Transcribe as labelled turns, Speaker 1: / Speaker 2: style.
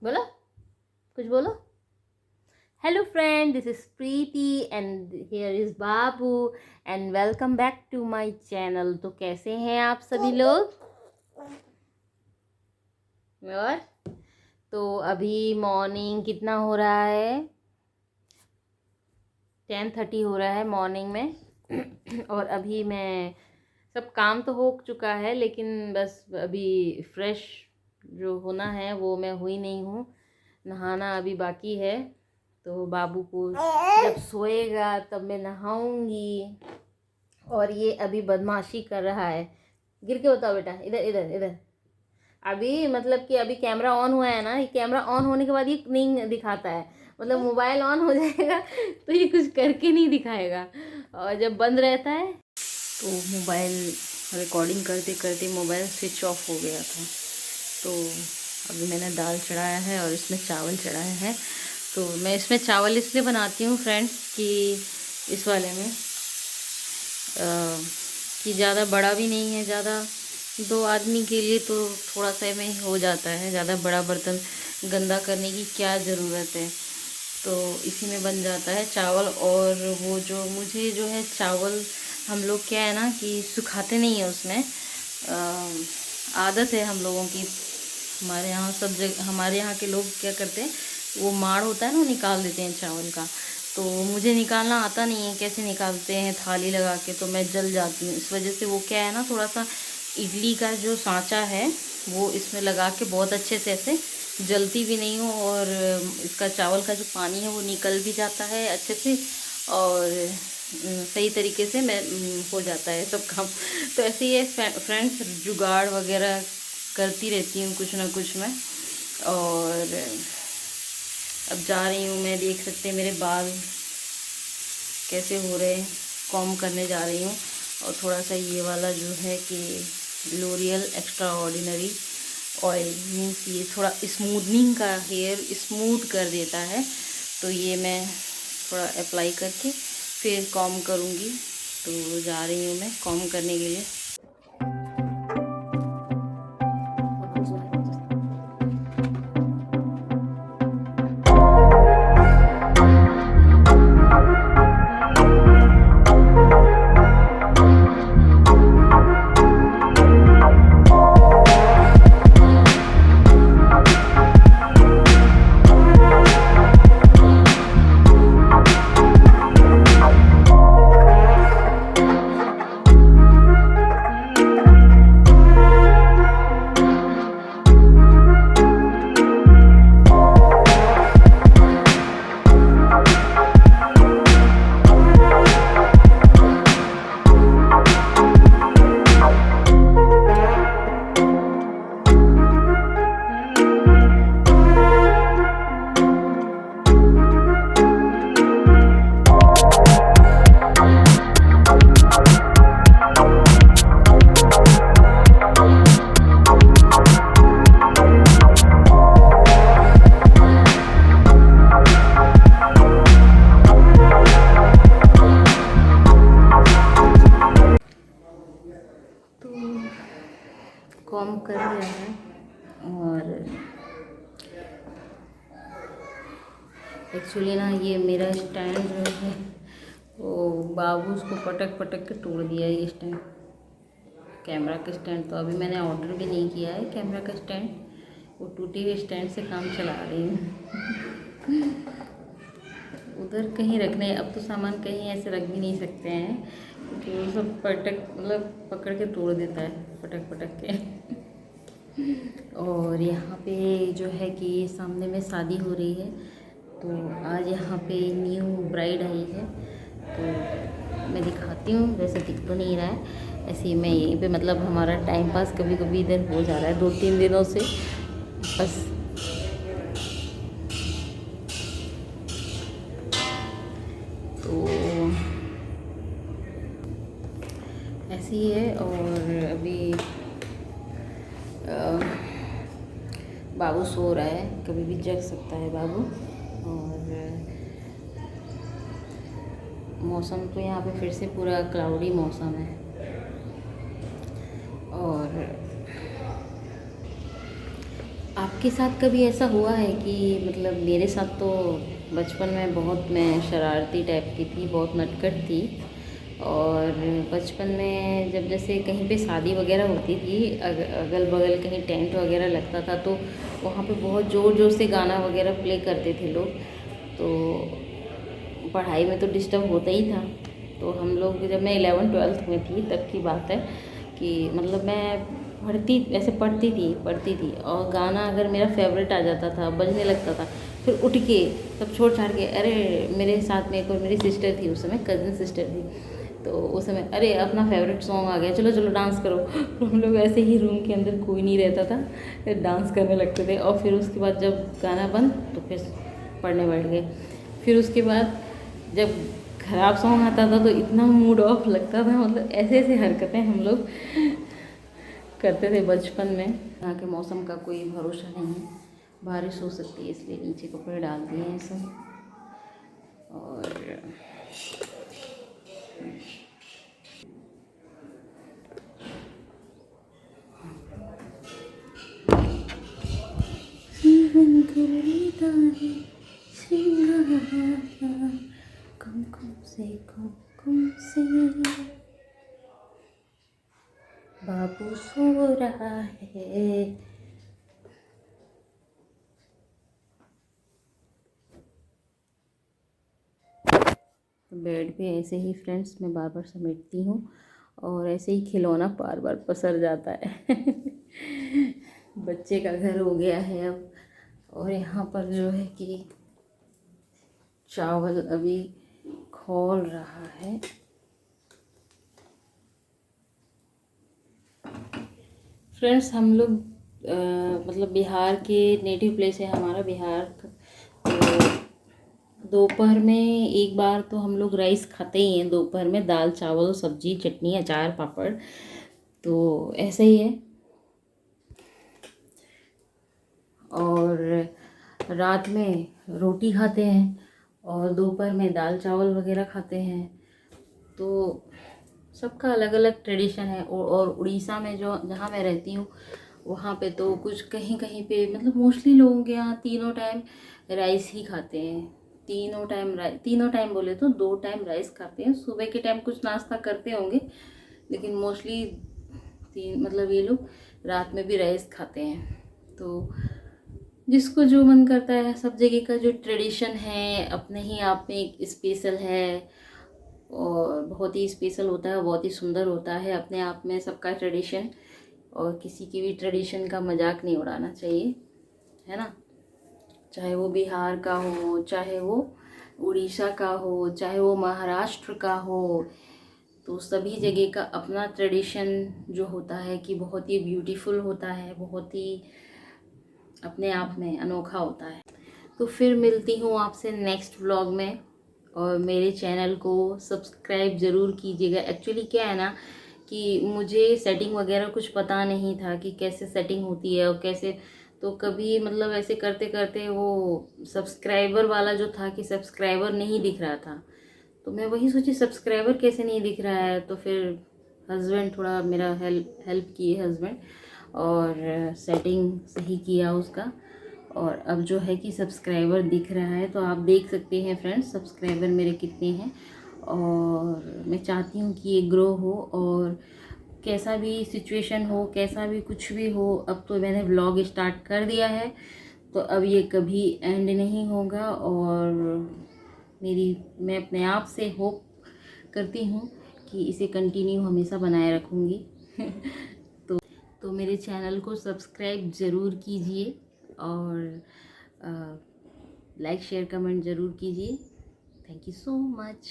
Speaker 1: बोलो, कुछ बोलो। Hello friend, this is Preeti and here is Babu and welcome back to my channel. तो कैसे हैं आप सभी लोग? और तो अभी मॉर्निंग कितना हो रहा है? 10:30 हो रहा है मॉर्निंग में। और अभी मैं सब काम तो हो चुका है, लेकिन बस अभी फ्रेश जो होना है वो मैं हुई नहीं हूँ। नहाना अभी बाकी है, तो बाबू को जब सोएगा तब मैं नहाऊंगी। और ये अभी बदमाशी कर रहा है। गिर के बताओ बेटा, इधर इधर इधर। अभी मतलब कि अभी कैमरा ऑन हुआ है ना, ये कैमरा ऑन होने के बाद ये नहीं दिखाता है। मतलब मोबाइल ऑन हो जाएगा तो ये कुछ करके नहीं दिखाएगा, और जब बंद रहता है तो मोबाइल रिकॉर्डिंग करते करते मोबाइल स्विच ऑफ हो गया था। तो अभी मैंने दाल चढ़ाया है और इसमें चावल चढ़ाया है। तो मैं इसमें चावल इसलिए बनाती हूँ फ्रेंड्स कि इस वाले में कि ज़्यादा बड़ा भी नहीं है, ज़्यादा 2 आदमी के लिए तो थोड़ा सा में हो जाता है। ज़्यादा बड़ा बर्तन गंदा करने की क्या ज़रूरत है, तो इसी में बन जाता है चावल। और वो जो मुझे जो है चावल, हम लोग क्या है ना कि सुखाते नहीं है उसमें। आदत है हम लोगों की, हमारे यहाँ सब जगह, हमारे यहाँ के लोग क्या करते हैं, वो माड़ होता है ना, वो निकाल देते हैं चावल का। तो मुझे निकालना आता नहीं है, कैसे निकालते हैं थाली लगा के, तो मैं जल जाती हूँ। इस वजह से वो क्या है ना, थोड़ा सा इडली का जो सांचा है वो इसमें लगा के बहुत अच्छे से ऐसे जलती भी नहीं हूँ, और इसका चावल का जो पानी है वो निकल भी जाता है अच्छे से, और सही तरीके से मैं हो जाता है सब काम। तो ऐसे ही फ्रेंड्स जुगाड़ वगैरह करती रहती हूँ कुछ ना कुछ मैं। और अब जा रही हूँ मैं, देख सकते हैं मेरे बाल कैसे हो रहे हैं, कॉम करने जा रही हूँ। और थोड़ा सा ये वाला जो है कि L'Oreal extra ordinary oil, means ये थोड़ा स्मूदनिंग का, हेयर स्मूथ कर देता है। तो ये मैं थोड़ा अप्लाई करके फिर कॉम करूँगी। तो जा रही हूँ मैं कॉम करने के लिए। कॉम कर लिया है, और एक्चुअली ना ये मेरा स्टैंड जो है वो बाबू उसको पटक पटक के तोड़ दिया है। ये स्टैंड, कैमरा का स्टैंड, तो अभी मैंने ऑर्डर भी नहीं किया है कैमरा का स्टैंड। वो टूटे हुए स्टैंड से काम चला रही हूँ। उधर कहीं रखने, अब तो सामान कहीं ऐसे रख भी नहीं सकते हैं क्योंकि वो सब पटक, मतलब पकड़ के तोड़ देता है पटक पटक के। और यहाँ पे जो है कि सामने में शादी हो रही है, तो आज यहाँ पे न्यू ब्राइड आई है। तो मैं दिखाती हूँ, वैसे दिख तो नहीं रहा है, ऐसे ही मैं यहीं पे मतलब हमारा टाइम पास कभी कभी इधर हो जा रहा है 2-3 दिनों से बस। तो ऐसे ही है। और अभी बाबू सो रहा है, कभी भी जग सकता है बाबू। और मौसम तो यहाँ पे फिर से पूरा क्लाउडी मौसम है। और आपके साथ कभी ऐसा हुआ है कि मतलब मेरे साथ तो बचपन में बहुत मैं शरारती टाइप की थी, बहुत नटखट थी। और बचपन में जब जैसे कहीं पे शादी वगैरह होती थी, अगल बगल कहीं टेंट वगैरह लगता था, तो वहाँ पे बहुत ज़ोर ज़ोर से गाना वगैरह प्ले करते थे लोग। तो पढ़ाई में तो डिस्टर्ब होता ही था। तो हम लोग जब मैं 11th-12th में थी तब की बात है कि मतलब मैं पढ़ती थी और गाना अगर मेरा फेवरेट आ जाता था, बजने लगता था, फिर उठ के सब छोड़ छाड़ के, अरे मेरे साथ में एक और मेरी सिस्टर थी, उस समय कज़न सिस्टर थी, तो उस समय अरे अपना फेवरेट सॉन्ग आ गया, चलो चलो डांस करो। तो हम लोग ऐसे ही रूम के अंदर कोई नहीं रहता था, फिर डांस करने लगते थे। और फिर उसके बाद जब गाना बंद तो फिर पढ़ने बैठ गए। फिर उसके बाद जब ख़राब सॉन्ग आता था तो इतना मूड ऑफ लगता था, मतलब ऐसे ऐसे हरकतें हम लोग करते थे बचपन में। यहाँ के मौसम का कोई भरोसा नहीं है, बारिश हो सकती है, इसलिए नीचे कपड़े डाल दिए हैं सब। और जीवन करता है श्रृंगार, कुमकुम से बाबू सो रहा है। बेड पे ऐसे ही फ्रेंड्स मैं बार बार समेटती हूँ और ऐसे ही खिलौना बार बार पसर जाता है। बच्चे का घर हो गया है अब। और यहाँ पर जो है कि चावल अभी खौल रहा है। फ्रेंड्स हम लोग मतलब बिहार के नेटिव प्लेस है हमारा बिहार। तो दोपहर में एक बार तो हम लोग राइस खाते ही हैं, दोपहर में दाल चावल सब्जी चटनी अचार पापड़, तो ऐसे ही है। और रात में रोटी खाते हैं और दोपहर में दाल चावल वगैरह खाते हैं। तो सबका अलग अलग ट्रेडिशन है। और उड़ीसा में जो जहाँ मैं रहती हूँ वहाँ पे तो कुछ कहीं कहीं पे मतलब मोस्टली लोगों के यहाँ तीनों टाइम राइस ही खाते हैं। तीनों टाइम बोले तो 2 टाइम राइस खाते हैं। सुबह के टाइम कुछ नाश्ता करते होंगे, लेकिन मोस्टली तीन मतलब ये लोग रात में भी राइस खाते हैं। तो जिसको जो मन करता है, सब जगह का जो ट्रेडिशन है अपने ही आप में एक स्पेशल है और बहुत ही स्पेशल होता है, बहुत ही सुंदर होता है अपने आप में सबका ट्रेडिशन। और किसी की भी ट्रेडिशन का मजाक नहीं उड़ाना चाहिए, है ना। चाहे वो बिहार का हो, चाहे वो उड़ीसा का हो, चाहे वो महाराष्ट्र का हो, तो सभी जगह का अपना ट्रेडिशन जो होता है कि बहुत ही ब्यूटीफुल होता है, बहुत ही अपने आप में अनोखा होता है। तो फिर मिलती हूँ आपसे नेक्स्ट व्लॉग में। और मेरे चैनल को सब्सक्राइब ज़रूर कीजिएगा। एक्चुअली क्या है ना कि मुझे सेटिंग वगैरह कुछ पता नहीं था कि कैसे सेटिंग होती है और कैसे, तो कभी मतलब ऐसे करते करते वो सब्सक्राइबर वाला जो था कि सब्सक्राइबर नहीं दिख रहा था, तो मैं वही सोची सब्सक्राइबर कैसे नहीं दिख रहा है। तो फिर हस्बैंड थोड़ा मेरा हेल्प किए हस्बैंड, और सेटिंग सही किया उसका। और अब जो है कि सब्सक्राइबर दिख रहा है, तो आप देख सकते हैं फ्रेंड्स सब्सक्राइबर मेरे कितने हैं। और मैं चाहती हूँ कि ये ग्रो हो, और कैसा भी सिचुएशन हो, कैसा भी कुछ भी हो, अब तो मैंने व्लॉग स्टार्ट कर दिया है, तो अब ये कभी एंड नहीं होगा। और मैं अपने आप से होप करती हूँ कि इसे कंटिन्यू हमेशा बनाए रखूँगी। तो मेरे चैनल को सब्सक्राइब ज़रूर कीजिए और लाइक शेयर कमेंट ज़रूर कीजिए। Thank you so much.